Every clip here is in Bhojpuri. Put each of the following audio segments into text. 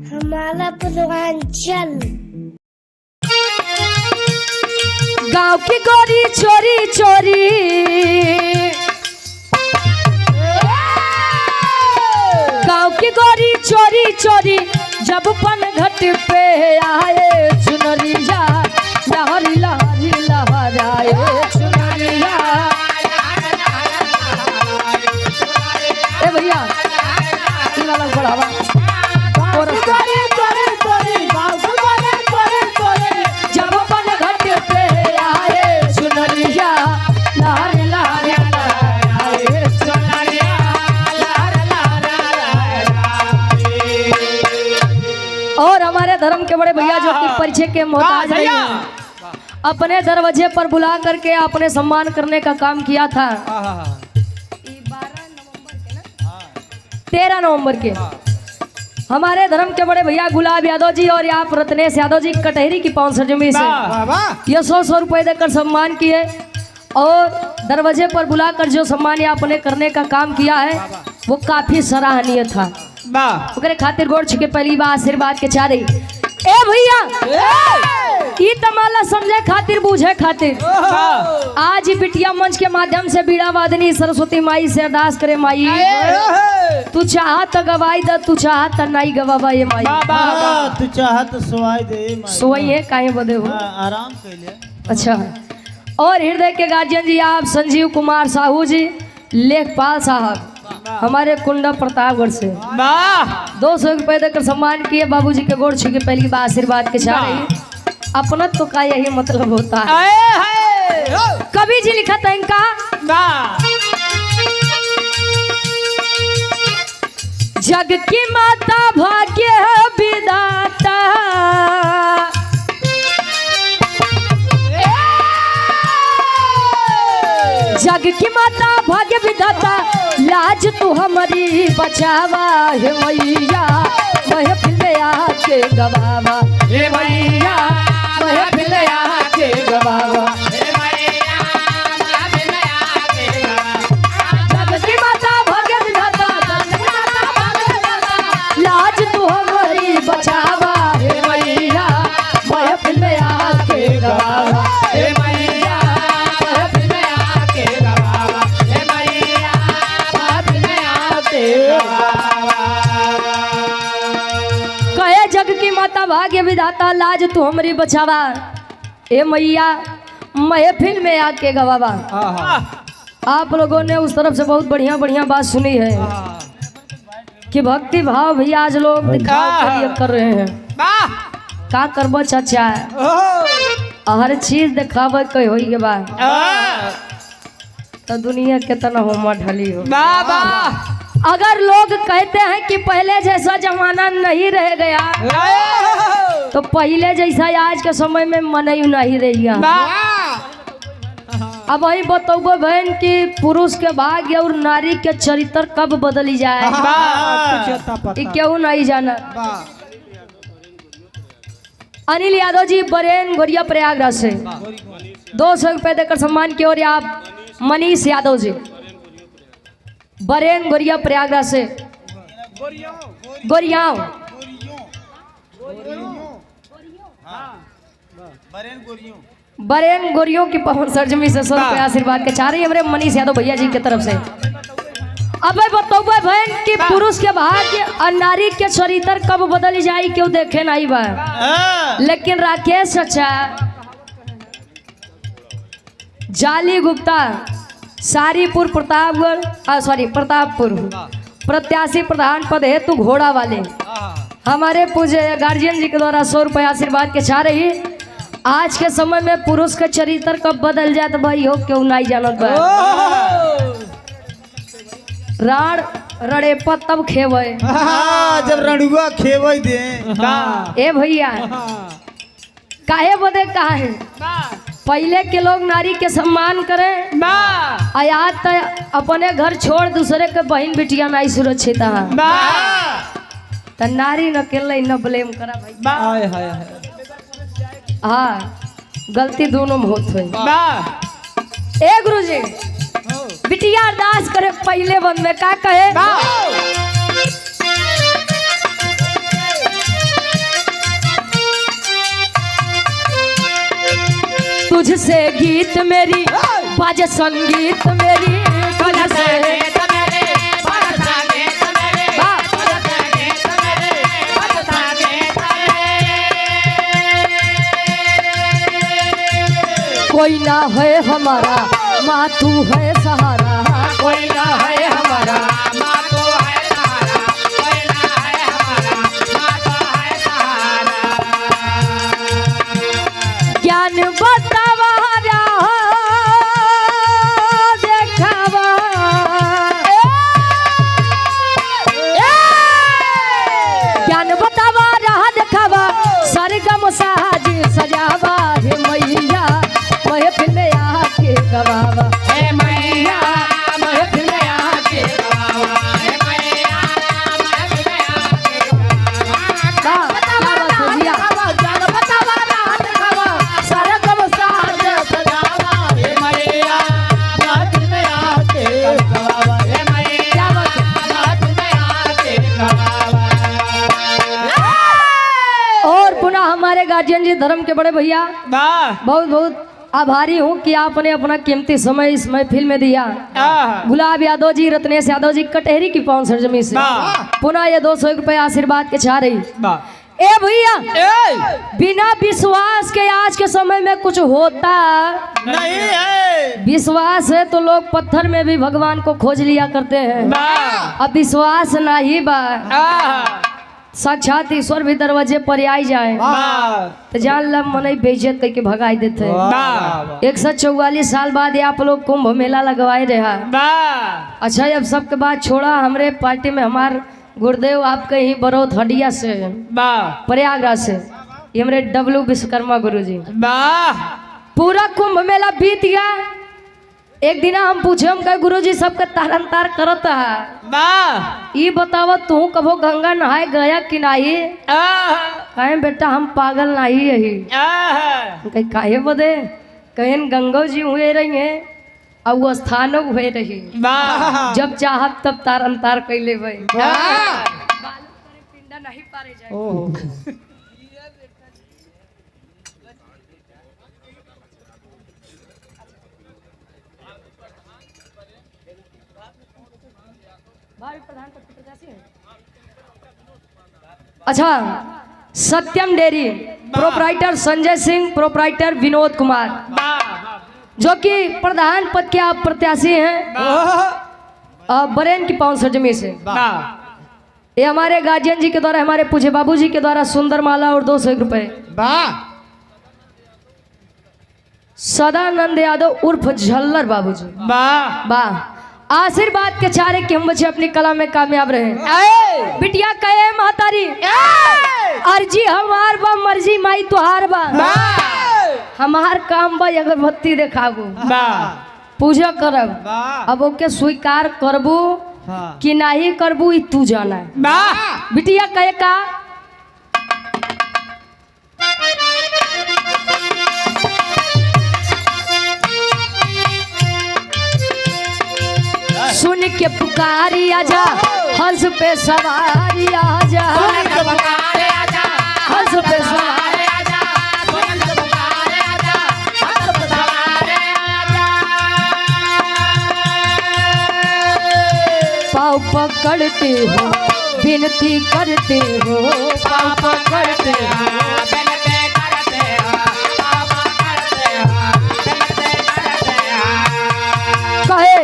हमारा पूर्वांचल। गांव की गोरी चोरी चोरी गांव की गोरी चोरी चोरी जब पनघट पे आए चुनरिया लहरी लहरी लहराए चुनरिया। ए भैया ये वाला बढ़ावा जब पनघट पे आए चुनरिया लहरी लहरी लहराए चुनरिया। और हमारे धर्म के बड़े भैया जो कि परिचय के मोहताज नहीं हैं, अपने दरवाजे पर बुला करके आपने सम्मान करने का काम किया था। 13 नवंबर के हमारे धर्म के बड़े भैया गुलाब यादव जी और यहाँ रत्नेश यादव जी कटहरी की पाउन सरजमी से ये 100 रुपए देकर सम्मान किए और दरवाजे पर बुलाकर जो सम्मान आपने करने का काम किया है वो काफी सराहनीय था। ओकरे खातिर गोड़ छुके पहली बार आशीर्वाद के चाह रही। ए भैया ई तमाला समझे खातिर बूझे खातिर आज बिटिया मंच के माध्यम से बीड़ा वादनी सरस्वती माई से अरदास करे माई तू चाहत गवाई द तू चाहत नहीं गवावा ये माई तू चाहत सवाई दे सोई है काहे बदे हो आराम कैले। अच्छा और हृदय के गार्जियन जी आप संजीव कुमार साहू जी लेखपाल साहब हमारे कुंडा प्रतापगढ़ से 200 रुपए देकर सम्मान किए। बाबूजी के गोड़ छू के पहली बार आशीर्वाद के चाह रही। अपना तो का यही मतलब होता है। कवि जी लिखा था इनका जग की माता भाग्य विधाता जग की माता भाग्य विधाता लाज तू हमारी बचावा हे मैया महफिल में आके गवावा हे मैया महफिल में आके गवावा हे मैया महफिल में आके गवावा। जग की माता भाग्य विधाता लाज तू हमारी बचावा हे मैया महफिल में आके गवावा हे मैया महफिल में आके गवावा हे मैया महफिल में आके कहे जग की माता भाग्य विधाता लाज तू हमारी बचावा ए मैया महफिल में आके गवावा। आप लोगों ने उस तरफ से बहुत बढ़िया बढ़िया बात सुनी है कि भक्ति भाव भैया आज लोग दिखाव के लिए कर रहे हैं। का करबो चाचा हर चीज दिखावे कोई होई के बाद तो दुनिया कितना होमा ढली हो। अगर लोग कहते हैं कि पहले जैसा जमाना नहीं रह गया तो पहले जैसा आज के समय में मन ही नहीं रही। अब वही बतौबो बहन कि पुरुष के भाग्य और नारी के चरित्र कब बदली जाए क्यों नहीं जाना। अनिल यादव जी बरेन गोरिया प्रयागराज से 200 रुपए देकर सम्मान की। और आप मनीष यादव जी बरेन गोरिया प्रयागराज से गोरियाओं बरेन गोरियों की पवन सरजमी से 100 रुपए आशीर्वाद के चाह रही है हमारे मनीष यादव भैया जी की तरफ से। अब बतौबे बहन कि पुरुष के भाग्य और नारी के चरित्र कब बदल जाए क्यों देखे नहीं बा। लेकिन राकेश अच्छा जाली गुप्ता सारीपुर प्रतापगढ़ प्रतापपुर प्रत्याशी प्रधान पद हेतु घोड़ा वाले हमारे पूज्य गार्जियन जी के द्वारा 100 रुपए आशीर्वाद के चाह रही। आज के समय में पुरुष का चरित्र कब बदल जाए तो भाई हो क्यों नहीं जानत बा। राण रड़ेपा तब खेवे जब रणुआ खेवे दे ए भैया काहे बदे काहे पहले के लोग नारी के सम्मान करें आज तक अपने घर छोड़ दूसरे के बहन बिटिया नहीं सुरक्षित है तो नारी न अकेले न ब्लेम करा भाई। हाँ गलती दोनों में होत हुई। ए गुरुजी बिटिया अरदास करे पहले बंद में का कहे से गीत मेरी बाजे संगीत मेरी कल से कोई ना है हमारा माँ तू है सहारा, कोई ना है हमारा माँ तो है सहारा, कोई ना है हमारा माँ तो है सहारा। ज्ञान बतावा देखावा ज्ञान बतावा राह देखावा सरगम साज सजावा हे मैया महफिल में आके गवावा हे मैया महफिल में आके गवावा, हे मैया महफिल में आके गवावा। ज्ञान बतावा राह देखावा सरगम साज सजावा, हे मैया महफिल में आके गवावा, हे मैया महफिल में आके गवावा। और पुनः हमारे गार्जियन जी धर्म के बड़े भैया वाह बहुत बहुत आभारी हूँ कि आपने अपना कीमती समय इस महफिल में दिया। गुलाब यादव जी, रत्नेश यादव जी, कटहरी की पावन सरजमी से वाह। पुनः ये 200 रुपये आशीर्वाद के चाह रही। वाह। ए भैया बिना विश्वास के आज के समय में कुछ होता नहीं है। विश्वास है तो लोग पत्थर में भी भगवान को खोज लिया करते हैं। वाह। अब विश्वास नहीं बा साक्षात ईश्वर भी दरवाजे पर आई जाए तो जान ला मन बेइज्जत करके भगाई देते। 144 साल बाद ये आप लोग कुंभ मेला लगवाए रहा। अच्छा अब सबके बात छोड़ा, हमरे पार्टी में हमार गुरुदेव आपके ही बरोत हडिया से प्रयागराज से ये हमारे डब्लू विश्वकर्मा गुरु जी। पूरा कुंभ मेला बीत गया। एक दिन हम पूछे हम कहे गुरु जी सबके तारन तार करत है, ये बतावा तू कबो गंगा नहाए गया कि नहीं? कहे बेटा हम पागल नहीं यही। कहे काहे बदे? कहें गंगो जी हुए रही हैं और वो स्थानों हुए रही, जब चाहत तब तारन तार कैले भाई। नहीं पारे जाए। अच्छा Satyam dairy proprietor Sanjay Singh, proprietor Vinod Kumar जो कि प्रधान पद के आप प्रत्याशी हैं बरेन की पावन सरजमी से। ये हमारे गार्जियन जी के द्वारा, हमारे पूछे बाबू जी के द्वारा सुंदर माला और 201 रुपए। सदानंद यादव उर्फ झल्लर बाबू जी। वाह। आशीर्वाद के चारे कि हम बच्चे अपनी कला में कामयाब रहे। बिटिया कहे महतारी अर्जी हमार बा मर्जी माई तुहार बा, हमार काम बा अगरबत्ती देखाबू पूजा करब। अब ओके स्वीकार करबू कि नहीं करबू ई तू जाना है। बिटिया कहे का सुन के पुकारी आजा हंस पे सवारी आजा, हंस पे सवारी पाँव पकड़ते हो विनती करते हो, पाँव पकड़ते हो कहे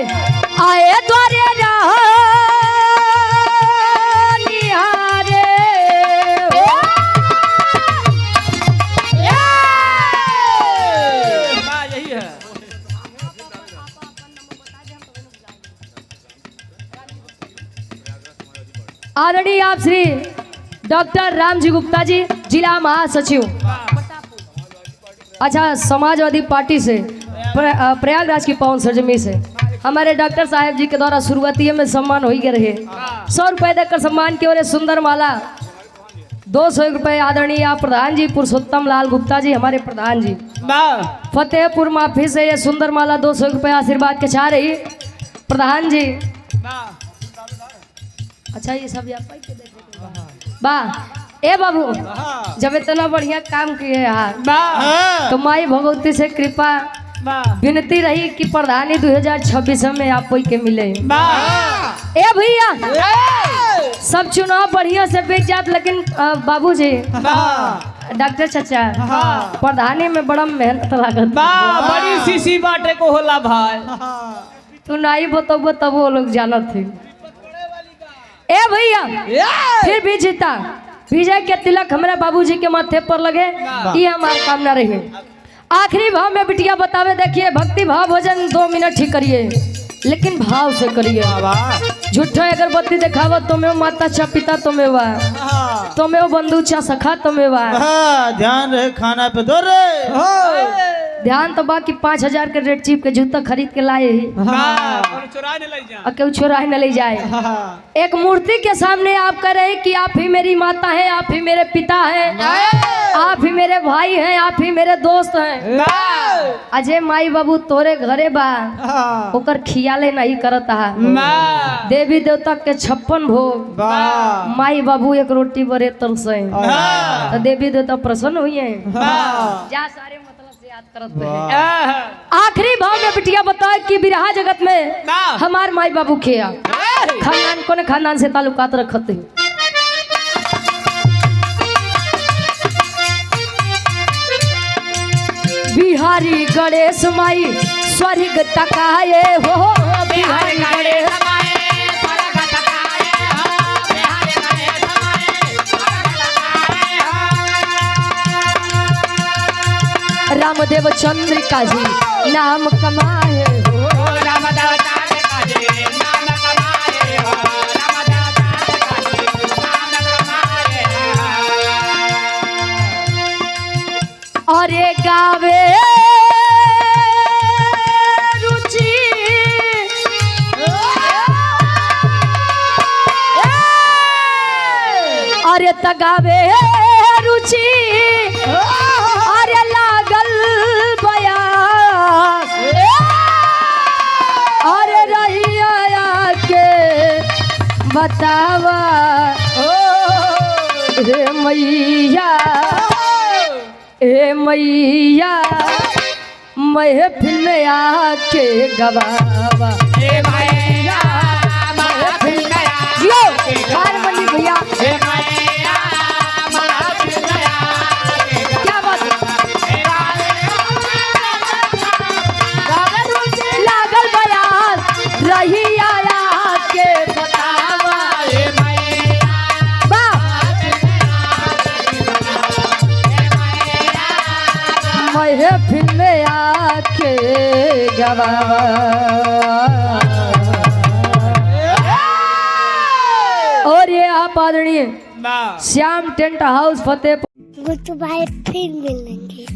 आए द्वारे निहारे यही है। आदरणीय आप श्री डॉक्टर रामजी गुप्ता जी, जिला महासचिव अच्छा समाजवादी पार्टी से प्रयागराज की पावन सरजमी से हमारे डॉक्टर साहब जी के द्वारा शुरुआती में सम्मान हो ही रहे। 100 रुपए देकर सम्मान की और सुंदर माला 201 रुपए आदरणीय आप प्रधान जी पुरुषोत्तम लाल गुप्ता जी, हमारे प्रधान जी फतेहपुर माफी से ये सुंदर माला 201 रुपए आशीर्वाद के चाह रही प्रधान जी। अच्छा ये सब वाह। ए बाबू जब इतना बढ़िया काम किए यार तो माई भगवती से कृपा विनती रही कि प्रधानी 2026 में आप कोई के मिले। ए भैया सब चुनाव बढ़िया से बीत जात, लेकिन बाबूजी डॉक्टर चाचा प्रधानी में बड़ा मेहनत लागत, बड़ी सीसी बाटे को होला भाई। तू नहीं बतबो तब वो लोग जानत थे। ए भैया फिर भी जीता, विजय के तिलक हमारे बाबूजी के माथे पर लगे, ये हमारा कामना रही। आखिरी भाव में बिटिया बतावे, देखिए भक्ति भाव भजन 2 मिनट ही करिए, लेकिन भाव से करिए। झूठा अगरबत्ती दिखावा तुम्हें माता चा पिता तुम्हें वा, तुम्हें बंधु चा सखा तुम्हें वा। ध्यान रहे खाना पे दो रे। ध्यान तो बाकी 5000 के रेड चीप के जूता खरीद के लाए ही, केहू चुराए न ले जाए। एक मूर्ति के सामने आप कह रहे कि आप ही मेरी माता है, आप ही मेरे पिता हैं, आप ही मेरे भाई हैं, आप ही मेरे दोस्त हैं। अजय माई बाबू तोरे घरे बा ओकर खियाले नहीं करता है। देवी देवता के 56 भोग माई बाबू एक रोटी बरे तरसे, तो देवी देवता प्रसन्न हुई है। जा सारे याद करत रहे। आखिरी भाव में बिटिया बताए कि बिरहा जगत में हमार माई बाबू खिया खानदान को ने खानदान से ताल्लुकात रखते। बिहारी गणेश माई स्वर्ग तकाए हो, बिहारी गणेश रामदेव चंद्रिका जी नाम कमाए हो, रामदेव चंद्रिका जी नाम कमाए हो, रामदेव चंद्रिका जी नाम कमाए हो। और ये गावे रुचि अरे तगावे रुचि अरे लागल बयास अरे रहिया के बतावा रे मैया, ए मैया महफिल में आके गवावा, ए मैया महफिल में आके हारमोनी भैया रही आया के बतावा, महफिल में आके गवावा। और ये आप आदरणीय Shyam tent house Fatehpur good bye, फिर मिलेंगे।